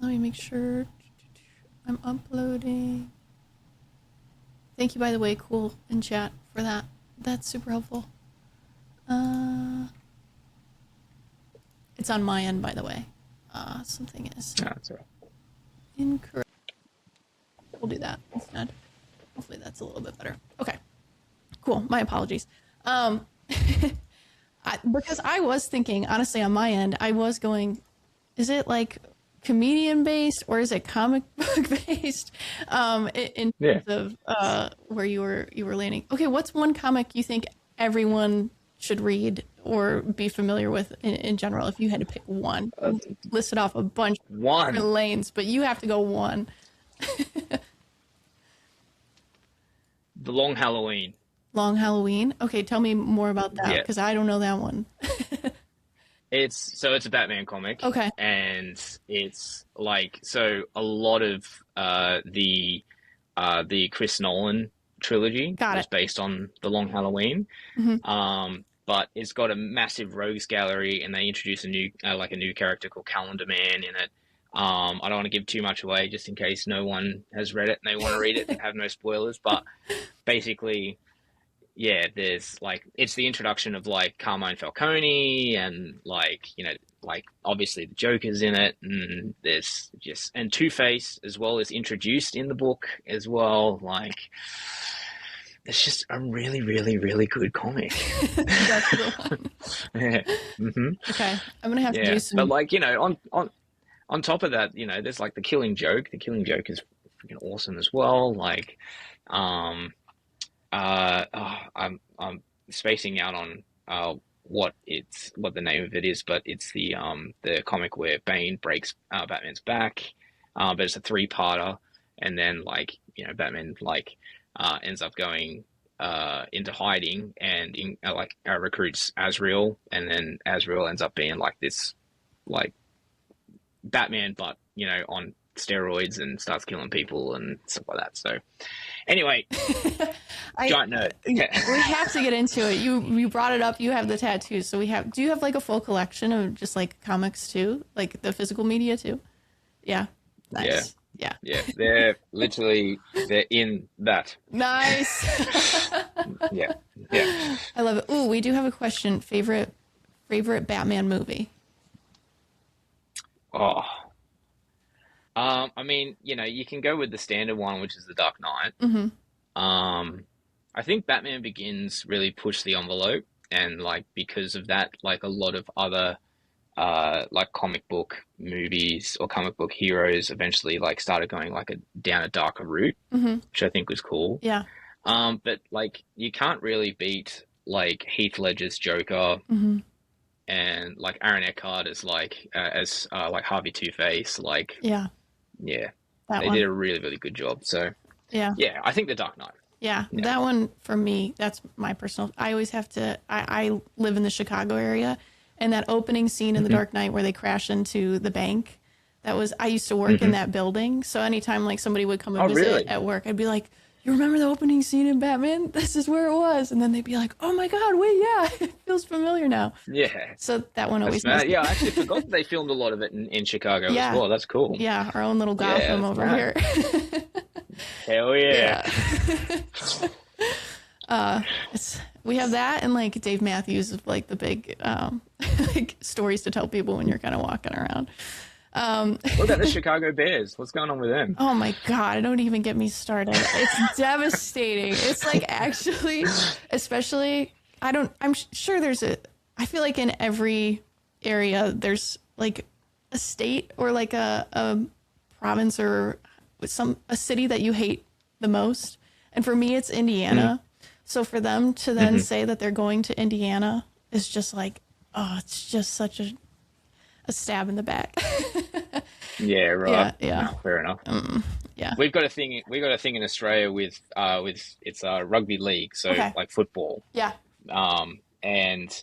Let me make sure I'm uploading. Thank you, by the way, cool in chat for that. That's super helpful. It's on my end, by the way. Something is No, that's all right. incorrect. We'll do that instead. Hopefully that's a little bit better. Okay, cool. My apologies. Because I was thinking, honestly, on my end, I was going, is it like comedian based or is it comic book based? In Yeah. terms of where you were landing. Okay, what's one comic you think everyone should read or be familiar with in general? If you had to pick one, you listed off a bunch of different One. lanes, but you have to go one. The Long Halloween. Long Halloween. Okay, tell me more about that Yeah. because I don't know that one. It's a Batman comic, Okay, and it's like so a lot of the Chris Nolan trilogy got was it. based on the Long Halloween. Hmm. But it's got a massive rogues gallery, and they introduce a new character called Calendar Man in it. I don't want to give too much away, just in case no one has read it and they want to read it and have no spoilers. But basically, yeah, there's like it's the introduction of like Carmine Falcone and like obviously the Joker's in it, and there's just and Two-Face as well is introduced in the book as well. Like it's just a really, really, really good comic. That's the one. Yeah. Hmm. Okay, I'm gonna have to do Yeah. But some. like, on top of that, there's like the Killing Joke. The Killing Joke is freaking awesome as well. Like, um, I'm spacing out on what the name of it is, but it's the comic where Bane breaks Batman's back, but it's a three-parter, and then like Batman like ends up going into hiding and recruits Azrael, and then Azrael ends up being like this like Batman, but on steroids and starts killing people and stuff like that. So anyway, I giant nerd. we have to get into it. You brought it up. You have the tattoos, so we have. Do you have like a full collection of just like comics too, like the physical media too? Yeah, Yeah, nice. Yeah, yeah. They're in that. nice. Yeah, yeah. I love it. Ooh, we do have a question. Favorite Batman movie? Oh, I mean, you can go with the standard one, which is The Dark Knight. Mm-hmm. I think Batman Begins really pushed the envelope, and like because of that, like a lot of other like comic book movies or comic book heroes eventually like started going like down a darker route, Mm-hmm. which I think was cool. Yeah. But like you can't really beat like Heath Ledger's Joker Mm-hmm. and like Aaron Eckhart as like Harvey Two-Face. Like, Yeah. yeah, That they did one. a really, really good job. So Yeah. yeah, I think The Dark Knight. Yeah, Yeah. that one for me, that's my personal. I always have to. I live in the Chicago area, and that opening scene in The Hmm. Dark Knight where they crash into the bank, that was. I used to work in Hmm. that building, so anytime like somebody would come and Oh, visit really? at work, I'd be like, "You remember the opening scene in Batman? This is where it was," and then they'd be like, "Oh my God, wait, yeah, it feels familiar now." Yeah. So that one That's always makes mad. me. Yeah, I actually forgot that they filmed a lot of it in Chicago as Yeah, well. That's cool. yeah, our own little Yeah, Gotham that's over mad. here. Hell yeah. Yeah. We have that and like Dave Matthews of like the big like stories to tell people when you're kind of walking around. What about the Chicago Bears? What's going on with them? Oh my God, don't even get me started. It's devastating. It's like actually, especially, sure I feel like in every area there's like a state or like a province or a city that you hate the most. And for me, it's Indiana. So for them to then Mm-hmm. say that they're going to Indiana is just like, oh, it's just such a stab in the back. Yeah, Yeah, right. yeah, No, fair enough. yeah. We've got a thing. We got a thing in Australia with it's rugby league, so Okay. like football. Yeah. And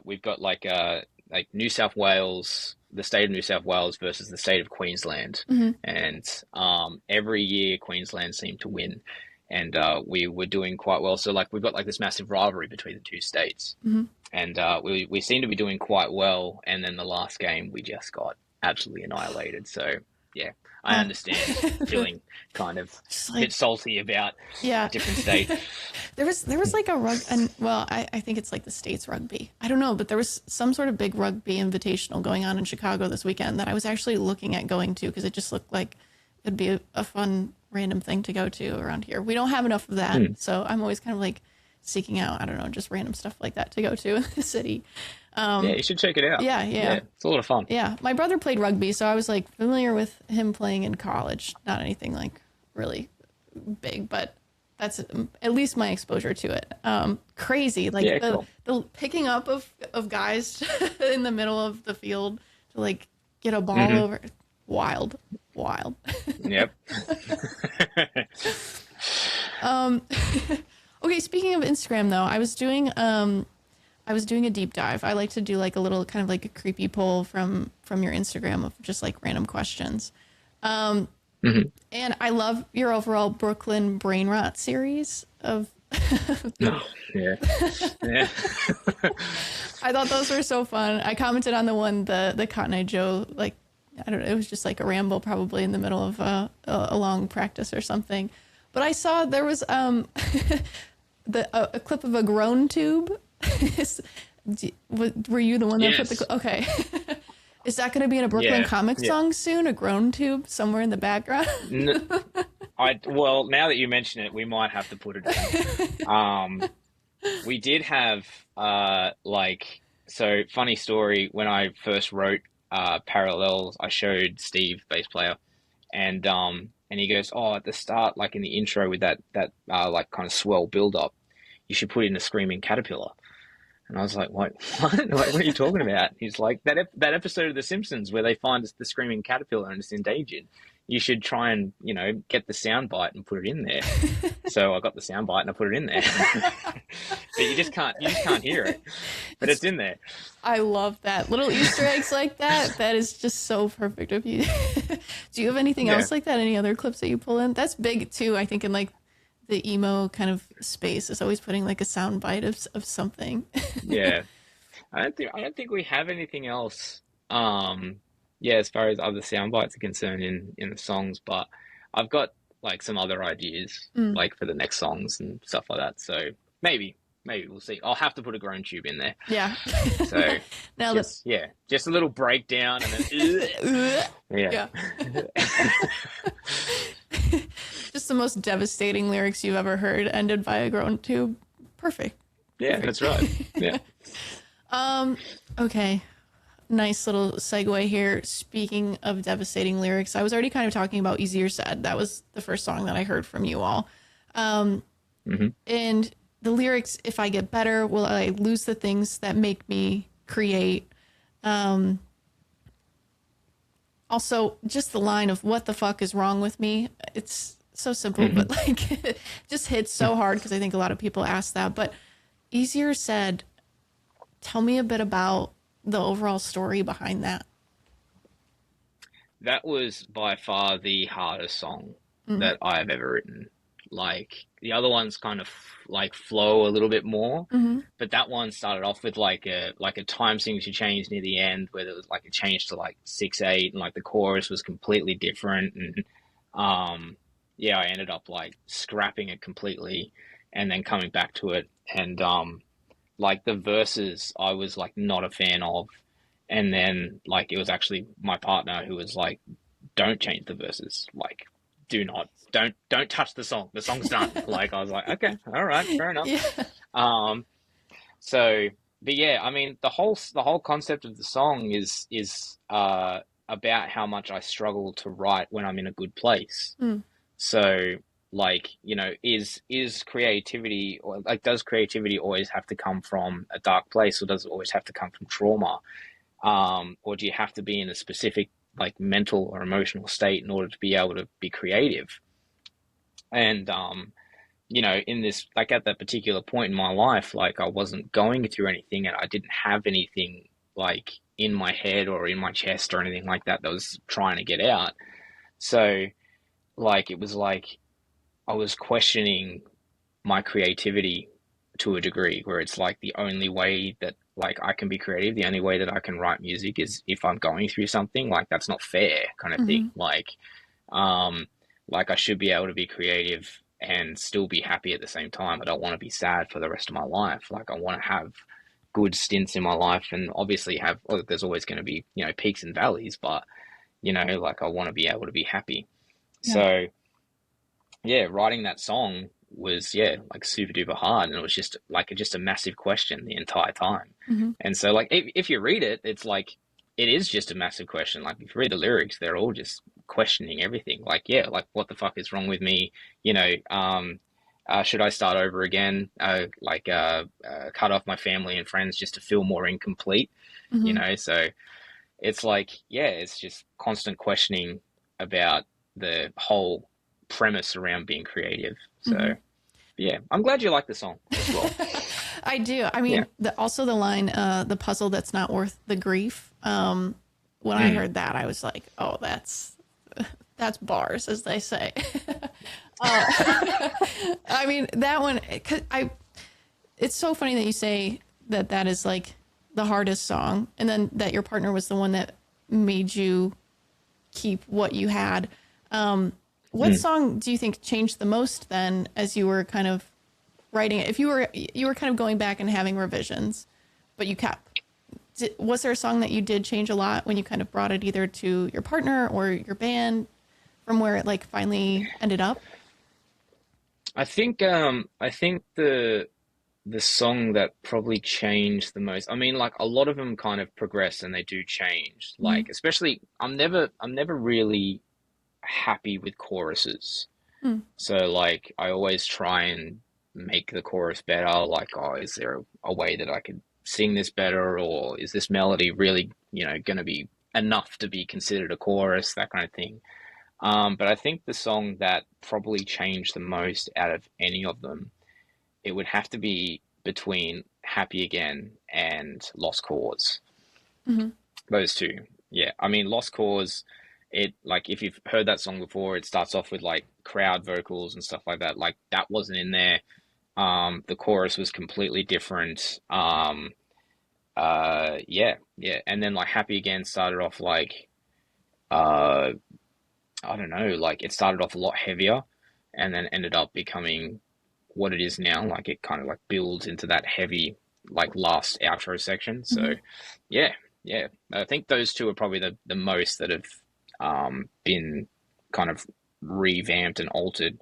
we've got like New South Wales, the state of New South Wales versus the state of Queensland, Hmm. and every year Queensland seemed to win, and we were doing quite well. So like we've got like this massive rivalry between the two states, Hmm. and we seem to be doing quite well. And then the last game we just got absolutely annihilated. So yeah, I Oh. understand feeling kind of Just a bit like, salty about a yeah. different state. There was like a rug, and well, I think it's like the state's rugby. I don't know, but there was some sort of big rugby invitational going on in Chicago this weekend that I was actually looking at going to because it just looked like it'd be a fun random thing to go to around here. We don't have enough of that, Hmm. so I'm always kind of like seeking out, I don't know, just random stuff like that to go to in the city. Yeah, you should check it out. Yeah, yeah. Yeah, it's a lot of fun. Yeah, my brother played rugby, so I was like familiar with him playing in college. Not anything like really big, but that's at least my exposure to it. Crazy, like Yeah, the cool. the picking up of guys in the middle of the field to like get a ball Hmm. over. Wild, wild. Yep. Okay, speaking of Instagram though, I was doing a deep dive. I like to do like a little kind of like a creepy poll from your Instagram of just like random questions. Hmm. And I love your overall Brooklyn brain rot series of Oh, yeah. Yeah. I thought those were so fun. I commented on the one the Cotton Eye Joe, like I don't know, it was just like a ramble probably in the middle of a long practice or something. But I saw there was a clip of a groan tube. Were you the one that put Yes. okay? Is that going to be in a Brooklyn Yeah. comic Yeah. song soon? A groan tube somewhere in the background? N- well, now that you mention it, we might have to put it in. We did have so funny story when I first wrote Parallels, I showed Steve, bass player, and he goes, "Oh, at the start, like in the intro with that like kind of swell build up, you should put in a screaming caterpillar." And I was like, "What? What? Like, what are you talking about?" He's like, "That episode of The Simpsons where they find the screaming caterpillar and it's endangered. You should try and get the sound bite and put it in there." So I got the sound bite and I put it in there, but you just can't hear it, but It's it's in there. I love that. Little Easter eggs like that. That is just so perfect of you. Do you have anything Yeah, else like that? Any other clips that you pull in? That's big too, I think, in like the emo kind of space is always putting like a sound bite of something. yeah. I don't think we have anything else. Um, yeah, as far as other sound bites are concerned in the songs, but I've got like some other ideas Mm, like for the next songs and stuff like that. So maybe we'll see. I'll have to put a groan tube in there. yeah. So Now that just a little breakdown and then yeah. yeah. Just the most devastating lyrics you've ever heard ended by a groan tube. Perfect. Yeah, that's right. Yeah. Okay. Nice little segue here. Speaking of devastating lyrics, I was already kind of talking about Easier Said. That was the first song that I heard from you all. Hmm. And the lyrics, if I get better, will I lose the things that make me create? Also, just the line of what the fuck is wrong with me. It's so simple, Hmm. but like it just hits so hard because I think a lot of people ask that. But Easier Said, tell me a bit about the overall story behind that. That was by far the hardest song Mm-hmm. that I've ever written. Like the other ones kind of like flow a little bit more, Mm-hmm. but that one started off with like a time signature change near the end where there was like a change to like 6/8 and like the chorus was completely different and yeah, I ended up like scrapping it completely and then coming back to it and like the verses I was like not a fan of and then like it was actually my partner who was like don't change the verses. Like, do not, don't touch the song. The song's done. Like, I was like, okay, all right, fair enough. Yeah. Um, so, but yeah, I mean, the whole concept of the song is about how much I struggle to write when I'm in a good place. Mm. So, like, is creativity or like does creativity always have to come from a dark place, or does it always have to come from trauma? Or do you have to be in a specific like mental or emotional state in order to be able to be creative? And in this like at that particular point in my life, like I wasn't going through anything and I didn't have anything like in my head or in my chest or anything like that was trying to get out. So like it was like I was questioning my creativity to a degree where it's like the only way that like I can be creative. The only way that I can write music is if I'm going through something. Like that's not fair, kind of thing. Hmm. Um, like I should be able to be creative and still be happy at the same time. I don't want to be sad for the rest of my life. Like I want to have good stints in my life, and obviously have. Well, there's always going to be peaks and valleys, but like I want to be able to be happy. Yeah. So yeah, writing that song was like super duper hard, and it was just a massive question the entire time. Hmm. And so like if you read it, it's like it is just a massive question. Like if you read the lyrics, they're all just questioning everything. Like like what the fuck is wrong with me? Should I start over again? Cut off my family and friends just to feel more incomplete. Hmm. So it's like it's just constant questioning about the whole premise around being creative. Hmm. So yeah, I'm glad you like the song as well. I do. I Yeah. mean, also the line, the puzzle that's not worth the grief. When I Mm. heard that, I was like, oh, that's bars, as they say. I mean, that one, it's so funny that you say that is like the hardest song, and then that your partner was the one that made you keep what you had. What Mm. song do you think changed the most then as you were kind of writing it? If you were kind of going back and having revisions, but you kept, was there a song that you did change a lot when you kind of brought it either to your partner or your band from where it like finally ended up? I think the song that probably changed the most. I mean, like a lot of them kind of progress and they do change. Mm-hmm. Like especially I'm never really happy with choruses. So like I always try and make the chorus better. Like, oh, is there a way that I could sing this better, or is this melody really, going to be enough to be considered a chorus, that kind of thing. But I think the song that probably changed the most out of any of them, it would have to be between Happy Again and Lost Cause. Mm-hmm. Those two. Yeah. I mean, Lost Cause, it like if you've heard that song before, it starts off with like crowd vocals and stuff like that. Like that wasn't in there. The chorus was completely different. Yeah, yeah. And then like Happy Again started off like uh I don't know, like it started off a lot heavier and then ended up becoming what it is now. Like it kind of like builds into that heavy like last outro section. So Mm-hmm. yeah, yeah. I think those two are probably the most that have been kind of revamped and altered.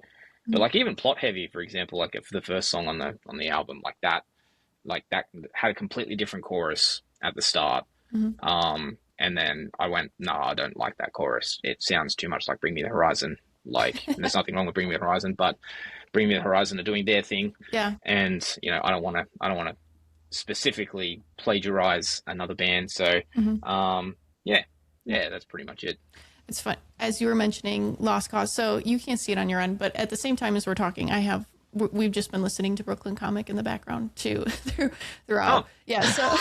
But like even Plot Heavy, for example, like for the first song on the album, like that had a completely different chorus at the start. Mm-hmm. And then I went, no, I don't like that chorus. It sounds too much like Bring Me the Horizon. Like, there's nothing wrong with Bring Me the Horizon, but Bring Me the Horizon are doing their thing, Yeah. and I don't want to specifically plagiarize another band. So, Mm-hmm. yeah, yeah, that's pretty much it. It's fun. As you were mentioning Lost Cause, so you can't see it on your end, but at the same time as we're talking, we've just been listening to Brooklyn Comic in the background too throughout. Oh, Yeah. So,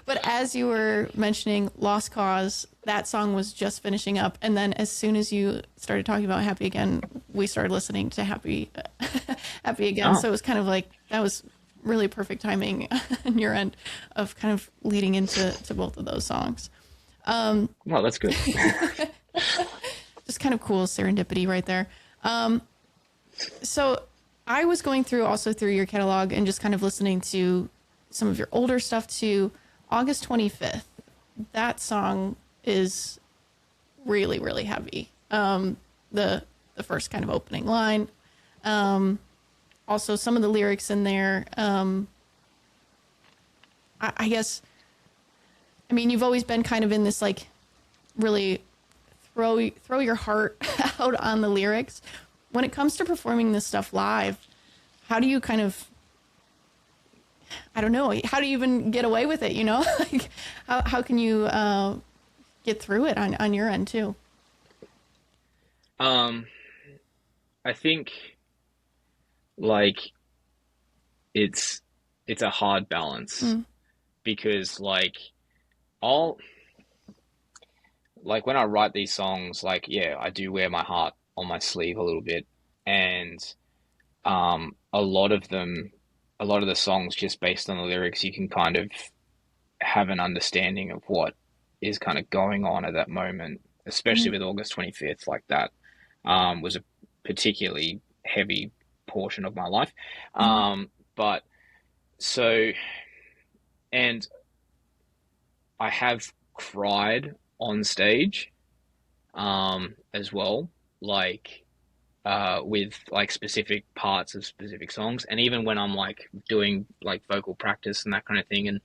but as you were mentioning Lost Cause, that song was just finishing up, and then as soon as you started talking about Happy Again, we started listening to Happy, Happy Again. oh, So it was kind of like that was really perfect timing on your end of kind of leading into both of those songs. well, that's good. Just kind of cool serendipity right there. So I was going through also through your catalog and just kind of listening to some of your older stuff to August 25th. That song is really, really heavy. The first kind of opening line. Also some of the lyrics in there. I guess, I mean, you've always been kind of in this like really throw your heart out on the lyrics. When it comes to performing this stuff live, how do you kind of, I don't know, how do you even get away with it, you know? Like how can you get through it on your end too? Um, I think like it's it's a hard balance Mm, because I'll like when I write these songs, like I do wear my heart on my sleeve a little bit, and a lot of them, a lot of the songs, just based on the lyrics, you can kind of have an understanding of what is kind of going on at that moment, especially Mhm. with August 25th, like that was a particularly heavy portion of my life. Mhm. But so, and I have cried on stage as well, like with like specific parts of specific songs, and even when I'm like doing like vocal practice and that kind of thing,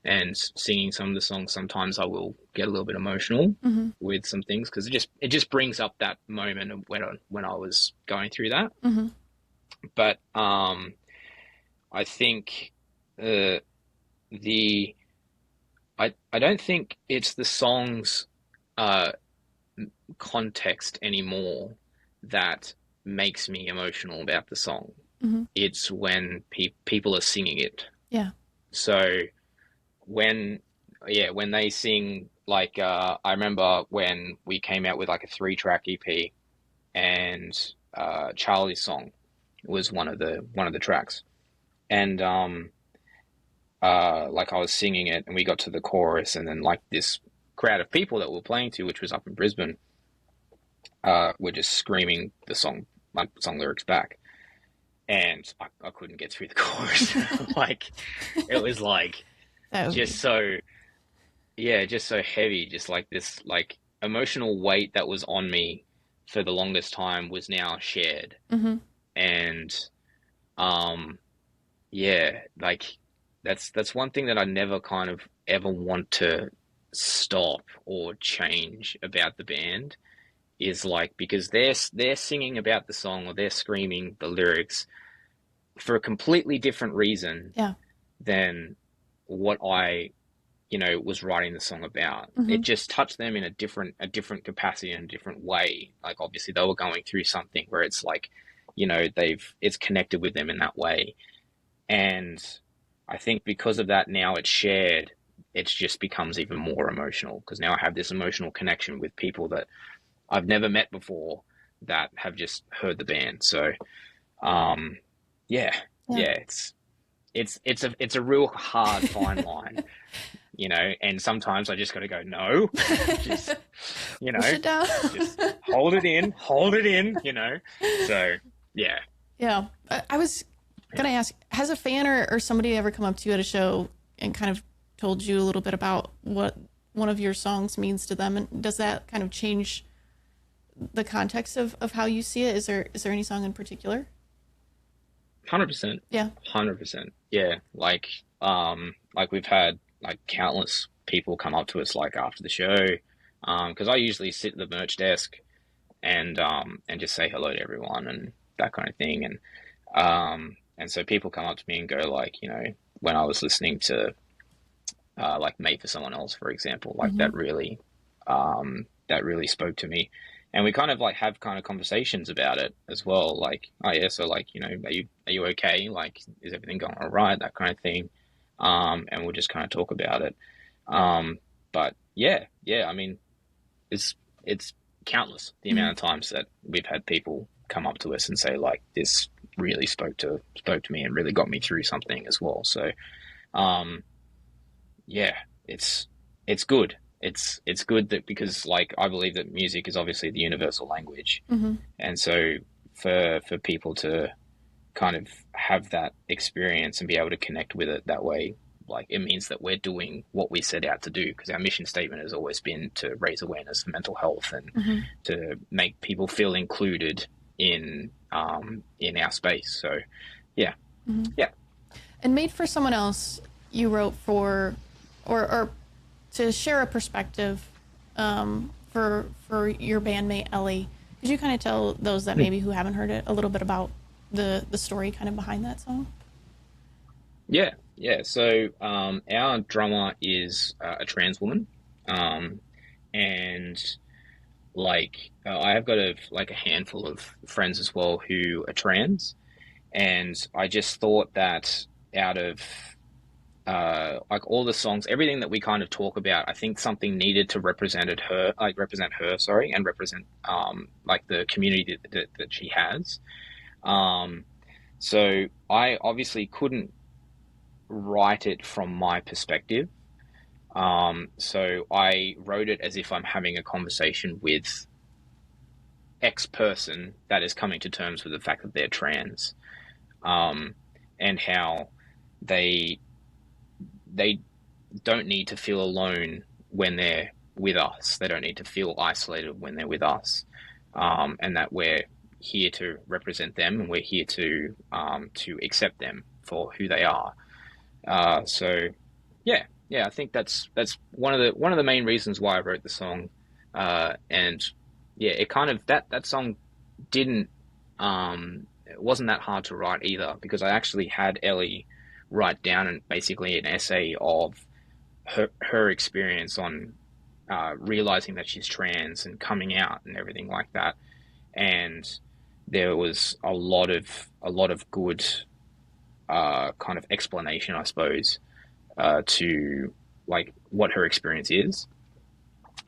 and singing some of the songs, sometimes I will get a little bit emotional Mhm. with some things because it just brings up that moment of when I was going through that. Mhm. But I think uh, the I don't think it's the songs uh, context anymore that makes me emotional about the song. Mhm. It's when people are singing it. Yeah. So when when they sing like I remember when we came out with like a 3-track EP, and Charlie's song was one of the tracks, and like I was singing it and we got to the chorus, and then like this crowd of people that we were playing to, which was up in Brisbane, were just screaming the song, like song lyrics back, and I couldn't get through the chorus. Like it was like That would just be. so yeah, just so heavy, just like this like emotional weight that was on me for the longest time was now shared. Mhm. And um yeah, like that's one thing that I never kind of ever want to stop or change about the band, is like because they're singing about the song or they're screaming the lyrics for a completely different reason Yeah. than what I was writing the song about. It Mhm. just touched them in a different capacity and a different way. Like obviously they were going through something where it's like, it's connected with them in that way. And I think because of that now it's shared, it just becomes even more emotional because now I have this emotional connection with people that I've never met before that have just heard the band. So um yeah, Yeah. yeah, it's a real hard fine line, and sometimes I just got to go, no, just, you Push know, it down. just hold it in, So, yeah, Yeah. I was yeah, gonna ask, has a fan or somebody ever come up to you at a show and kind of told you a little bit about what one of your songs means to them? And does that kind of change the context of how you see it? Is there any song in particular? 100%, Yeah. 100%. Yeah, like we've had like countless people come up to us like after the show, because I usually sit at the merch desk and just say hello to everyone and that kind of thing, and so people come up to me and go like, when I was listening to like Made for Someone Else, for example, like Hmm. that really spoke to me. And we kind of like have kind of conversations about it as well. Like, oh yeah, so like, are you okay? Like, is everything going all right? That kind of thing. And we'll just kind of talk about it. But yeah, yeah, I mean, it's countless the Hmm. amount of times that we've had people come up to us and say like this really spoke to me and really got me through something as well. So um, yeah, it's good. It's good that because like I believe that music is obviously the universal language, Hmm. and so for people to kind of have that experience and be able to connect with it that way, like it means that we're doing what we set out to do because our mission statement has always been to raise awareness for mental health and Hmm. to make people feel included in our space. So yeah, Hmm. yeah, And Made for Someone Else, you wrote for, or to share a perspective, for your bandmate Ellie. Could you kind of tell those that maybe who haven't heard it a little bit about the story kind of behind that song? yeah, yeah. So our drummer is a trans woman, um, and like I have got a handful of friends as well who are trans, and I just thought that out of like all the songs, everything that we kind of talk about, I think something needed to represent her, sorry, and represent like the community that she has. Um, so I obviously couldn't write it from my perspective. So I wrote it as if I'm having a conversation with X person that is coming to terms with the fact that they're trans, um, and how they they don't need to feel alone when they're with us. They don't need to feel isolated when they're with us, and that we're here to represent them, and we're here to accept them for who they are. So yeah, I think that's one of the main reasons why I wrote the song, and yeah, it kind of that song didn't it wasn't that hard to write either because I actually had Ellie write down basically an essay of her experience on realizing that she's trans and coming out and everything like that, and there was a lot of good kind of explanation, I suppose, to like what her experience is,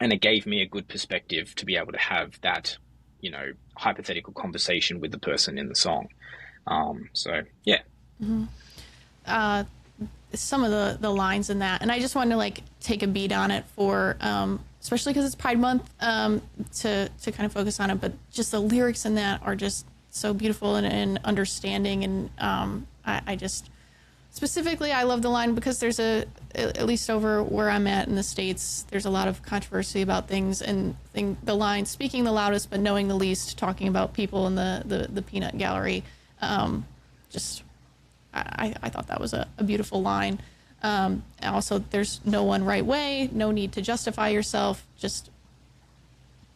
and it gave me a good perspective to be able to have that, hypothetical conversation with the person in the song. So yeah. Uh, some of the lines in that, and I just wanted to like take a beat on it for especially because it's Pride Month, to kind of focus on it, but just the lyrics in that are just so beautiful and understanding, and I just specifically I love the line because there's at least over where I'm at in the States, there's a lot of controversy about things, and the line speaking the loudest but knowing the least, talking about people in the peanut gallery. Just I thought that was a beautiful line. Also, there's no one right way, no need to justify yourself, just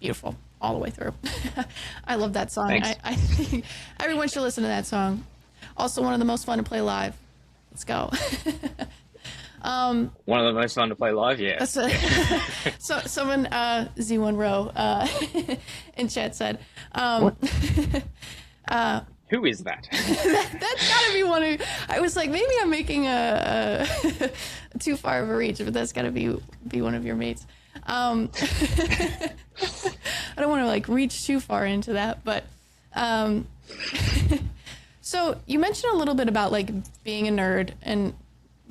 beautiful all the way through. I love that song. I think everyone should listen to that song. Also, one of the most fun to play live. Let's go. One of the most fun to play live, yeah. So someone, Z1 Row, in chat said, who is that? That's gotta be one of. I was like, maybe I'm making a too far of a reach, but that's gotta be one of your mates. I don't want to like reach too far into that, but so you mentioned a little bit about like being a nerd and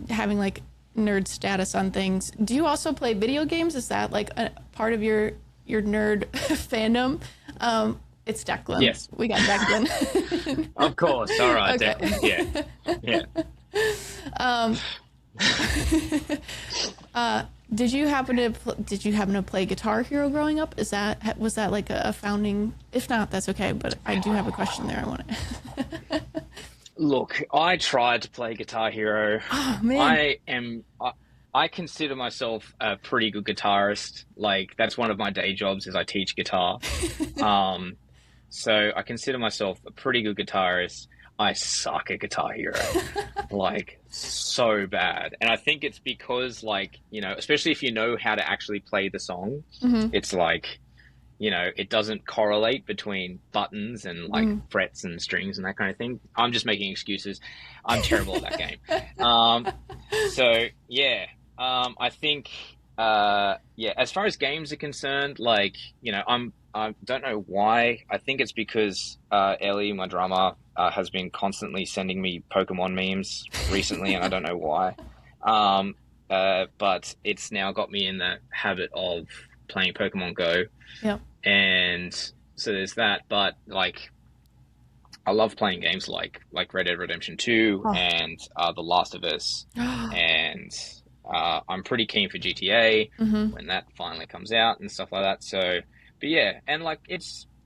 having like nerd status on things. Do you also play video games? Is that like a part of your nerd fandom? It's Declan. Yes. We got Declan. Of course. All right, Okay. Declan. Yeah. Did you happen to play Guitar Hero growing up? Was that like a founding? If not, that's okay. But I do have a question there. I want to. Look, I tried to play Guitar Hero. Oh man. I consider myself a pretty good guitarist. Like that's one of my day jobs is I teach guitar. So I consider myself a pretty good guitarist. I suck at Guitar Hero, like so bad. And I think it's because like, especially if you know how to actually play the song, it's like, it doesn't correlate between buttons and like frets and strings and that kind of thing. I'm just making excuses. I'm terrible at that game. So yeah, I think, as far as games are concerned, like, I don't know why. I think it's because Ellie, my drummer, has been constantly sending me Pokemon memes recently, and I don't know why. But it's now got me in the habit of playing Pokemon Go. Yep. And so there's that. But like, I love playing games like Red Dead Redemption 2 and The Last of Us, and I'm pretty keen for GTA when that finally comes out and stuff like that. So. But yeah, and like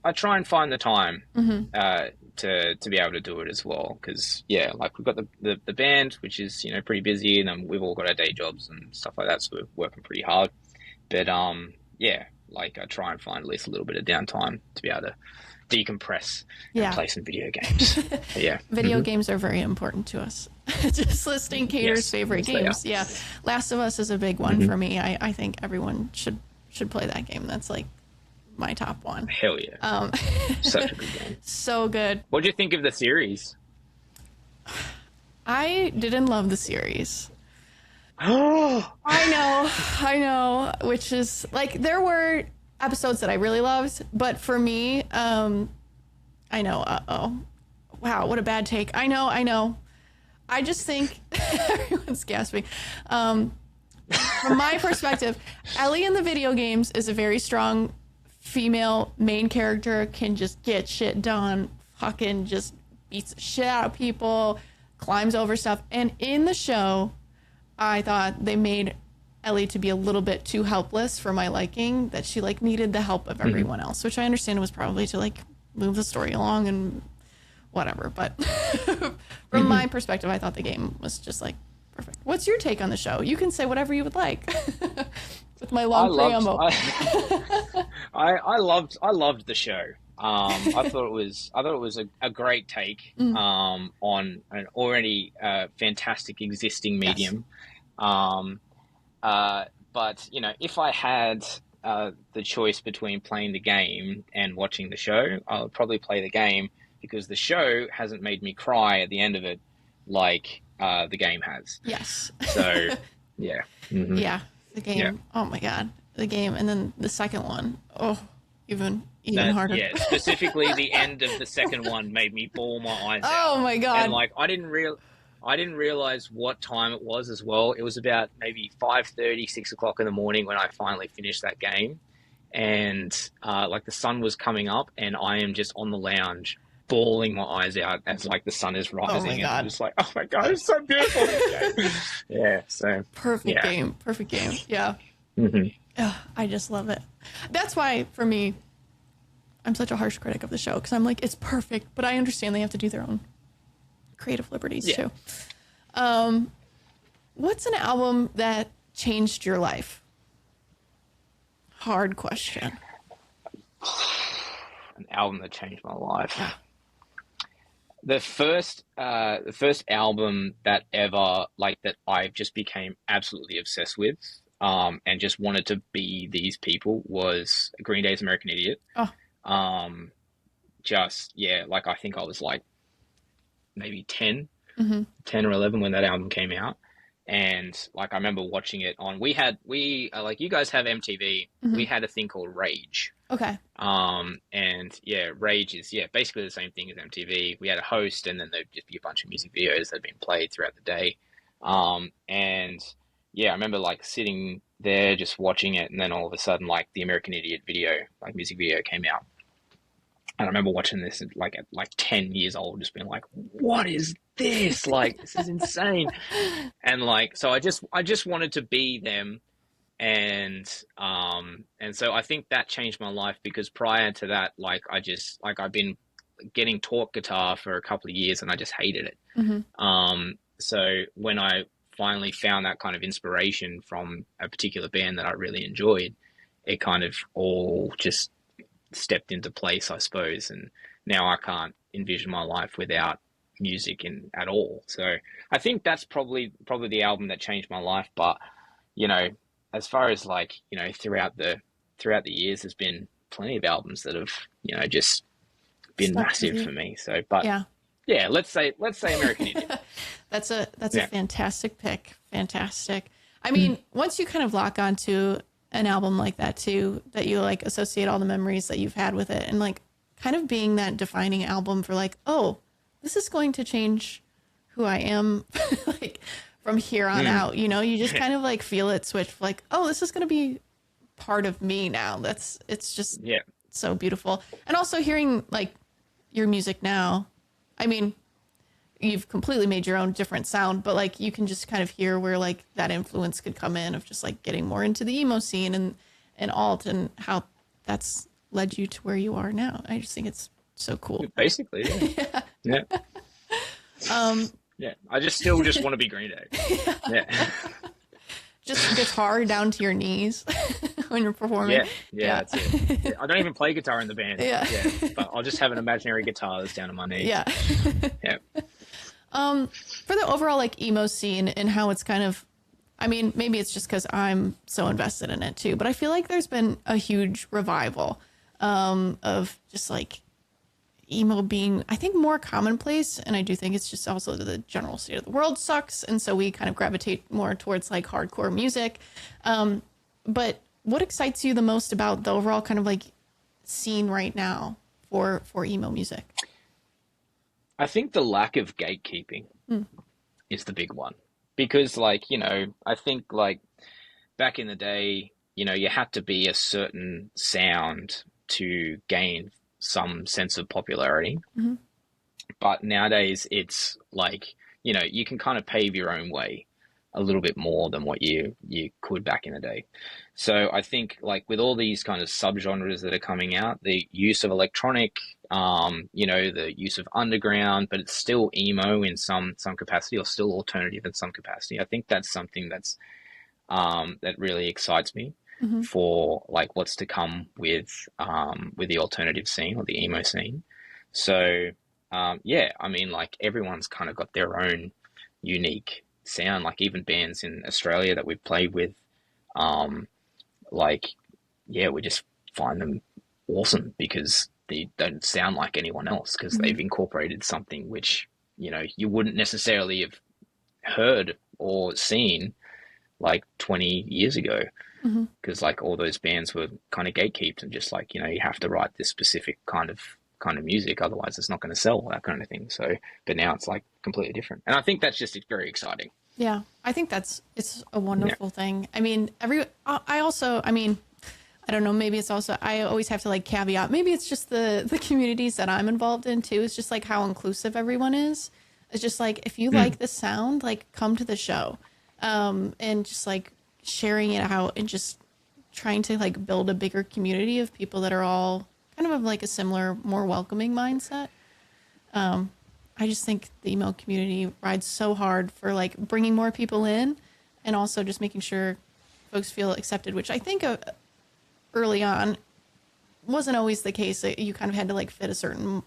I try and find the time to be able to do it as well, because yeah, like we've got the band, which is pretty busy, and then we've all got our day jobs and stuff like that, so we're working pretty hard. But yeah, like I try and find at least a little bit of downtime to be able to decompress and play some video games. Yeah, video games are very important to us. Just listing Cater's favorite games. Yeah, Last of Us is a big one for me. I think everyone should play that game. That's like my top one. Hell yeah. Such a good game. So good. What do you think of the series? I didn't love the series. I know, which is like there were episodes that I really loved, but for me, I know, wow, what a bad take. I know. I just think everyone's gasping. from my perspective, Ellie in the video games is a very strong female main character, can just get shit done, fucking just beats the shit out of people, climbs over stuff. And in the show, I thought they made Ellie to be a little bit too helpless for my liking, that she like needed the help of everyone else, which I understand was probably to like move the story along and whatever. But from my perspective, I thought the game was just like perfect. What's your take on the show? You can say whatever you would like. With my long preamble. I loved the show. I thought it was a great take on an already fantastic existing medium. Yes. But you know, if I had the choice between playing the game and watching the show, I would probably play the game, because the show hasn't made me cry at the end of it like the game has. Yes. So yeah. Mm-hmm. Yeah. The game. Yeah. Oh my God. The game. And then the second one. Oh, even harder. Yeah. Specifically, the end of the second one made me bawl my eyes out. Oh my God. And like, I didn't realize what time it was as well. It was about maybe 5:30, 6 o'clock in the morning when I finally finished that game. And like the sun was coming up, and I am just on the lounge bawling my eyes out as like the sun is rising. Oh my God. And I'm just like, oh my God, it's so beautiful. Yeah. So perfect game. Yeah. Mm-hmm. Ugh, I just love it. That's why, for me, I'm such a harsh critic of the show, because I'm like, it's perfect, but I understand they have to do their own creative liberties too. What's an album that changed your life? Hard question. An album that changed my life. The first album that ever, like, that I just became absolutely obsessed with, and just wanted to be these people, was Green Day's American Idiot. Just, yeah, like, I think I was like maybe 10 or 11 when that album came out. And like, I remember watching it on, we like, you guys have MTV. We had a thing called Rage. Okay. And yeah, Rage is, basically the same thing as MTV. We had a host, and then there'd just be a bunch of music videos that had been played throughout the day. And yeah, I remember like sitting there just watching it, and then all of a sudden, like, the American Idiot video, like music video, came out. And I remember watching this at like 10 years old, just being like, what is this? Like, this is insane. And like, so I just wanted to be them. And so I think that changed my life, because prior to that, like, I've been getting taught guitar for a couple of years, and I just hated it. So when I finally found that kind of inspiration from a particular band that I really enjoyed, it kind of all just stepped into place, I suppose. And now I can't envision my life without music at all. So I think that's probably the album that changed my life. But, you know, as far as like, you know, throughout the years, there's been plenty of albums that have, you know, just been massive for me. So, but yeah, let's say American Idiot. That's a fantastic pick. Fantastic. I mean, once you kind of lock onto an album like that too, that you like associate all the memories that you've had with it, and like kind of being that defining album for like, oh, this is going to change who I am like from here on out, you know, you just kind of like feel it switch, like, oh, this is going to be part of me now. It's just so beautiful. And also hearing like your music now, I mean, you've completely made your own different sound, but like you can just kind of hear where like that influence could come in of just like getting more into the emo scene and alt, and how that's led you to where you are now. I just think it's so cool. Basically, yeah. Yeah. I still want to be Green Day. Yeah. Just guitar down to your knees when you're performing. Yeah. That's it. I don't even play guitar in the band. Yeah. But I'll just have an imaginary guitar that's down to my knee. Yeah. Yeah. For the overall like emo scene and how it's kind of, I mean, maybe it's just because I'm so invested in it too, but I feel like there's been a huge revival of just like emo being, I think, more commonplace. And I do think it's just also the general state of the world sucks. And so we kind of gravitate more towards like hardcore music. But what excites you the most about the overall kind of like scene right now for emo music? I think the lack of gatekeeping is the big one, because like, you know, I think like back in the day, you had to be a certain sound to gain some sense of popularity. Hmm. But nowadays, it's like, you can kind of pave your own way a little bit more than what you could back in the day. So I think like with all these kind of subgenres that are coming out, the use of electronic, the use of underground, but it's still emo in some capacity or still alternative in some capacity. I think that's something that really excites me Hmm. for like what's to come with the alternative scene or the emo scene. So yeah, I mean, like everyone's kind of got their own unique sound. Like even bands in Australia that we've played with, um, like yeah, we just find them awesome because they don't sound like anyone else because Hmm. they've incorporated something which you wouldn't necessarily have heard or seen like 20 years ago Hmm. because like all those bands were kind of gatekept and just like you have to write this specific kind of music, otherwise it's not going to sell, that kind of thing. So but now it's like completely different, and I think that's just very exciting. Yeah, I think it's a Yeah. wonderful thing. I mean, I also, I mean, I don't know, maybe it's also, I always have to like caveat, maybe it's just the communities that I'm involved in too. It's just like how inclusive everyone is. It's just like, if you Mm. like the sound, like come to the show. And just like sharing it out and just trying to like build a bigger community of people that are all kind of like a similar, more welcoming mindset. I just think the email community rides so hard for like bringing more people in and also just making sure folks feel accepted, which I think early on wasn't always the case. You kind of had to like fit a certain,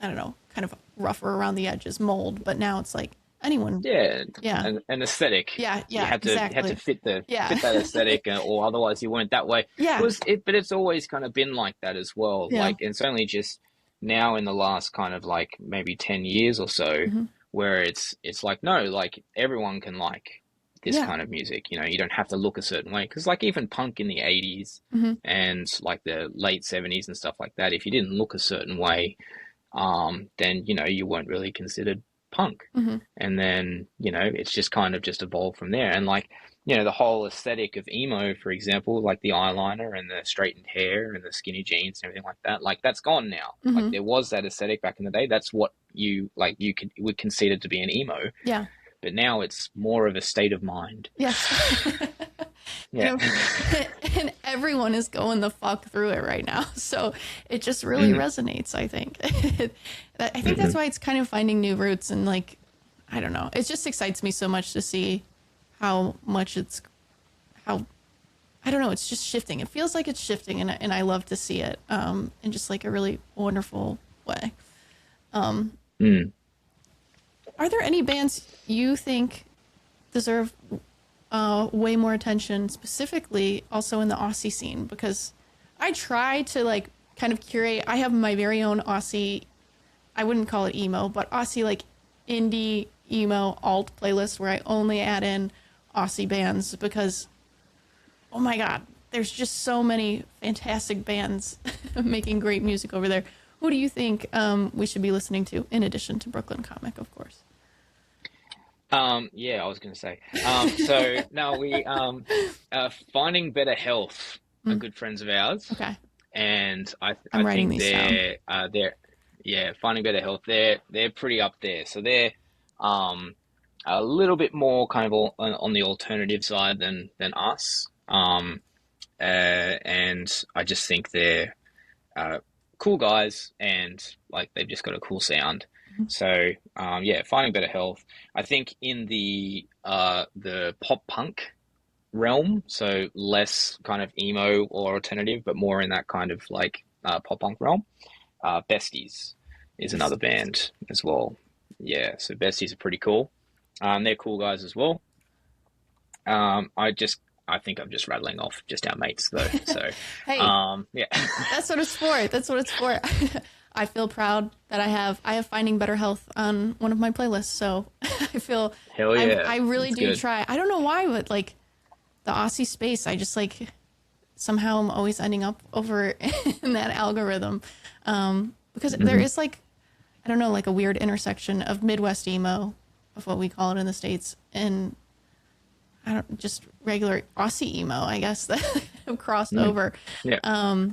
I don't know, kind of rougher around the edges mold, but now it's like anyone. Yeah, Yeah. an aesthetic. Yeah. You Yeah. had to Exactly. fit the Yeah. fit that aesthetic, or otherwise you weren't that way. Yeah. But it's always kind of been like that as well. Yeah. Like it's only just now in the last kind of like maybe 10 years or so, Hmm. where it's like no, like everyone can like this Yeah. kind of music. You don't have to look a certain way because like even punk in the 80s Hmm. and like the late 70s and stuff like that, if you didn't look a certain way, then you weren't really considered punk. Hmm. And then it's just kind of just evolved from there. And like the whole aesthetic of emo, for example, like the eyeliner and the straightened hair and the skinny jeans and everything like that, like that's gone now. Like Hmm. there was that aesthetic back in the day. That's what you would consider to be an emo, Yeah. but now it's more of a state of mind. Yes. Yeah. and, and everyone is going the fuck through it right now. So it just really Hmm. resonates, I think. I think that's Hmm. why it's kind of finding new roots and like, I don't know. It just excites me so much to see how much how, I don't know, it's just shifting. It feels like it's shifting and I love to see it in just like a really wonderful way. Mm. Are there any bands you think deserve way more attention, specifically also in the Aussie scene? Because I try to like kind of curate. I have my very own Aussie. I wouldn't call it emo, but Aussie like indie emo alt playlist where I only add in Aussie bands because oh my god, there's just so many fantastic bands making great music over there. Who do you think we should be listening to in addition to Brooklyn Comic, of course? Yeah, I was going to say. So now Finding Better Health are Mm, good friends of ours, okay, and I I'm writing think these down. yeah, Finding Better Health, they're pretty up there. So they're um a little bit more kind of on the alternative side than us. And I just think they're uh, cool guys, and like they've just got a cool sound. Mhm. So yeah, Finding Better Health. I think in the pop punk realm, so less kind of emo or alternative, but more in that kind of like pop punk realm. Besties is another Besties. band as well. Yeah, so Besties are pretty cool. They're cool guys as well. I think I'm just rattling off just our mates though. So Hey, yeah. that's what it's for. That's what it's for. I feel proud that I have Finding Better Health on one of my playlists. So I feel Hell yeah, I really that's do good. try. I don't know why, but like the Aussie space, I just like somehow I'm always ending up over in that algorithm because there Hmm. is like I don't know like a weird intersection of Midwest emo of what we call it in the States and I don't just regular Aussie emo, I guess, that have crossed over. Yeah.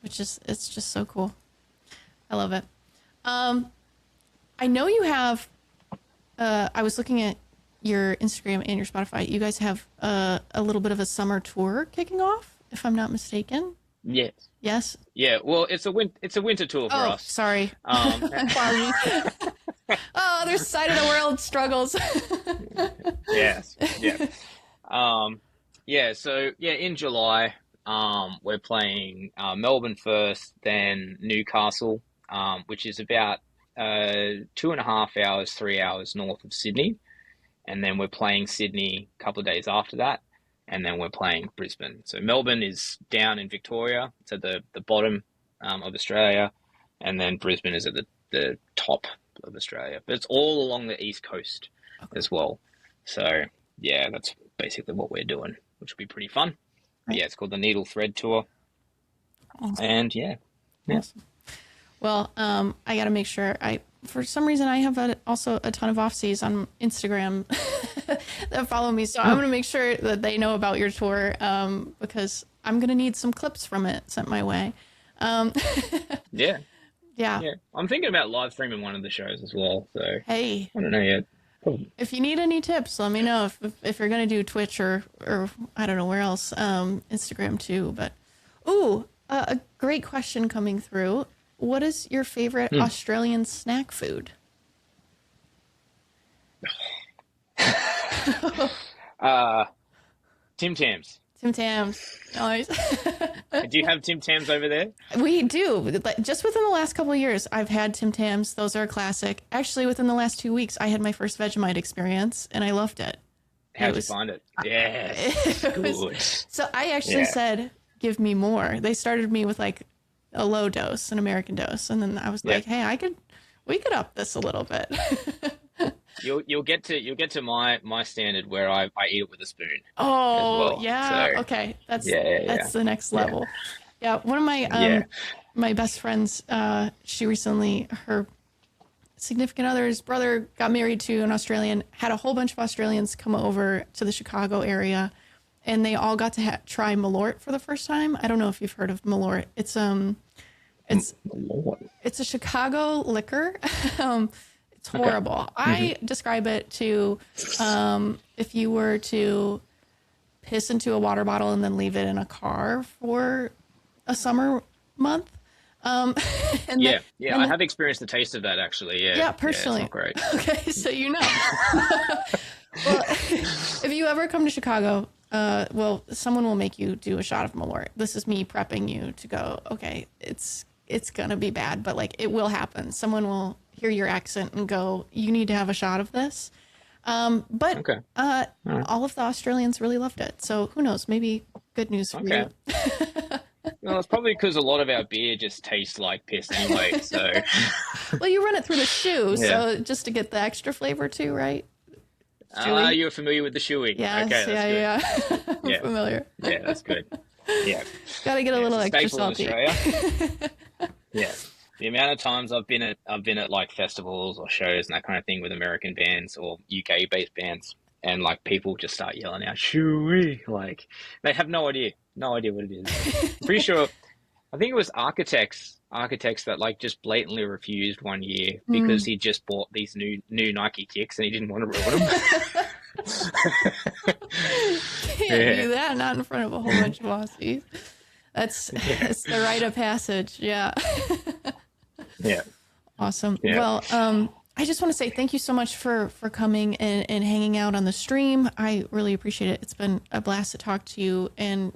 Which is it's just so cool. I love it. I know you have. I was looking at your Instagram and your Spotify. You guys have a little bit of a summer tour kicking off, if I'm not mistaken. Yes. Yes. Yeah. Well, it's a winter tour for Oh, us. sorry. Um, Oh, other side of the world struggles. yes. Yeah. Yeah. So yeah, in July, we're playing Melbourne first, then Newcastle, which is about 2.5 hours, 3 hours north of Sydney, and then we're playing Sydney a couple of days after that, and then we're playing Brisbane. So Melbourne is down in Victoria, it's at the bottom of Australia, and then Brisbane is at the top of Australia. But it's all along the east coast as well. So yeah, that's basically what we're doing, which will be pretty fun. But yeah, it's called the Needle Thread Tour, Awesome. and yeah. Awesome. Well, I got to make sure. For some reason, I have also a ton of offsies on Instagram that follow me. So I'm going to make sure that they know about your tour because I'm going to need some clips from it sent my way. Yeah. Yeah. Yeah. I'm thinking about live streaming one of the shows as well. So Hey, I don't know yet. Probably. if you need any tips, let me know if you're going to do Twitch or I don't know where else, Instagram too. But, a great question coming through. What is your favorite Australian snack food? Tim Tams. Tim Tams. Nice. Do you have Tim Tams over there? We do. Just within the last couple of years, I've had Tim Tams. Those are a classic. Actually, within the last 2 weeks, I had my first Vegemite experience, and I loved it. How'd you find it? Yes. Good. So I actually said, give me more. They started me with like a low dose, an American dose. And then I was like, hey, we could up this a little bit. You'll get to my standard where I eat it with a spoon. Oh, as well. yeah. So, Okay. That's yeah. the next level. Yeah. One of my, my best friends, she recently, her significant other's brother got married to an Australian, had a whole bunch of Australians come over to the Chicago area, and they all got to try Malort for the first time. I don't know if you've heard of Malort. It's a Chicago liquor. It's horrible. Okay. I describe it to if you were to piss into a water bottle and then leave it in a car for a summer month. I have experienced the taste of that actually. Yeah, personally. Yeah, it's not great. Okay, so you know. Well, if you ever come to Chicago, someone will make you do a shot of Malort. This is me prepping you to go, okay, it's gonna be bad, but like it will happen. Someone will hear your accent and go, you need to have a shot of this. All of the Australians really loved it. So who knows, maybe good news for you. Well, it's probably because a lot of our beer just tastes like piss anyway. So, well, you run it through the shoe, so just to get the extra flavor too, right? You're familiar with the shoey. Yes, okay, I'm familiar. Yeah, that's good. Yeah, got to get a little extra salty. Yeah, the amount of times I've been at like festivals or shows and that kind of thing with American bands or UK based bands, and like people just start yelling out "Shooey," like they have no idea what it is. Pretty sure, I think it was architects that like just blatantly refused one year because he just bought these new Nike kicks and he didn't want to ruin them. Can't do that, not in front of a whole bunch of Aussies. It's the rite of passage. Yeah. Yeah. Awesome. Yeah. Well, I just want to say thank you so much for coming and hanging out on the stream. I really appreciate it. It's been a blast to talk to you, and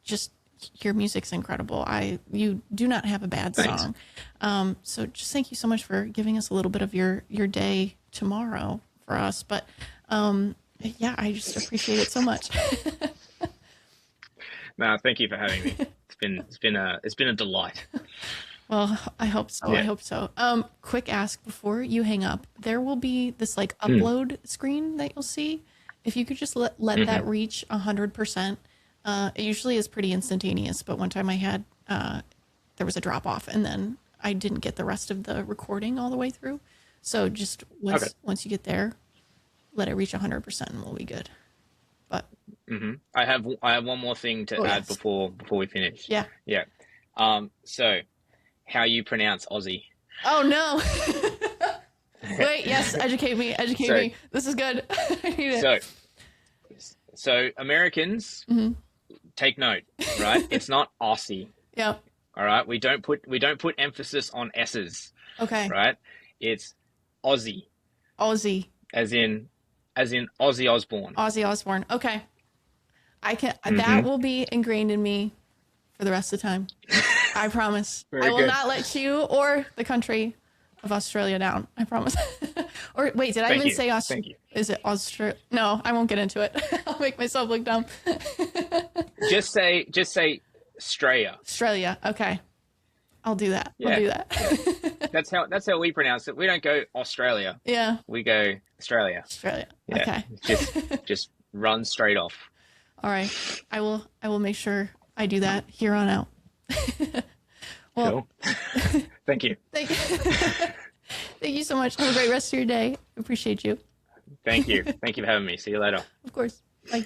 just your music's incredible. You do not have a bad song. So just thank you so much for giving us a little bit of your day tomorrow for us. But I just appreciate it so much. No, thank you for having me. It's been a delight. Well, I hope so. Yeah. I hope so. Quick ask before you hang up. There will be this like upload screen that you'll see. If you could just let that reach 100%. It usually is pretty instantaneous, but one time I had there was a drop off, and then I didn't get the rest of the recording all the way through. So just once you get there, let it reach 100%, and we'll be good. But I have one more thing to add yes. before we finish. Yeah. Yeah. So how you pronounce Aussie? Oh no. Wait, yes, educate me. Educate So me. This is good. I need it. so so Americans take note, right? It's not Aussie. Yeah. All right. We don't put emphasis on S's, Okay. right? It's Aussie, Aussie. as in Ozzy Osbourne. Ozzy Osbourne. Okay. I can. That will be ingrained in me for the rest of the time. I promise. Very I will good. not let you or the country of Australia down. I promise. Or wait, did I Thank even you. say Thank you. Is it Australia? No, I won't get into it. I'll make myself look dumb. Just say Australia. Australia. Okay. I'll do that. I'll Yeah. do that. That's how we pronounce it. We don't go Australia. Yeah. We go Australia. Australia. Yeah. Okay. Just run straight off. All right. I will make sure I do that here on out. Well, Cool. Thank you. thank you. Thank you so much. Have a great rest of your day. Appreciate you. Thank you. Thank you for having me. See you later. Of course. Bye.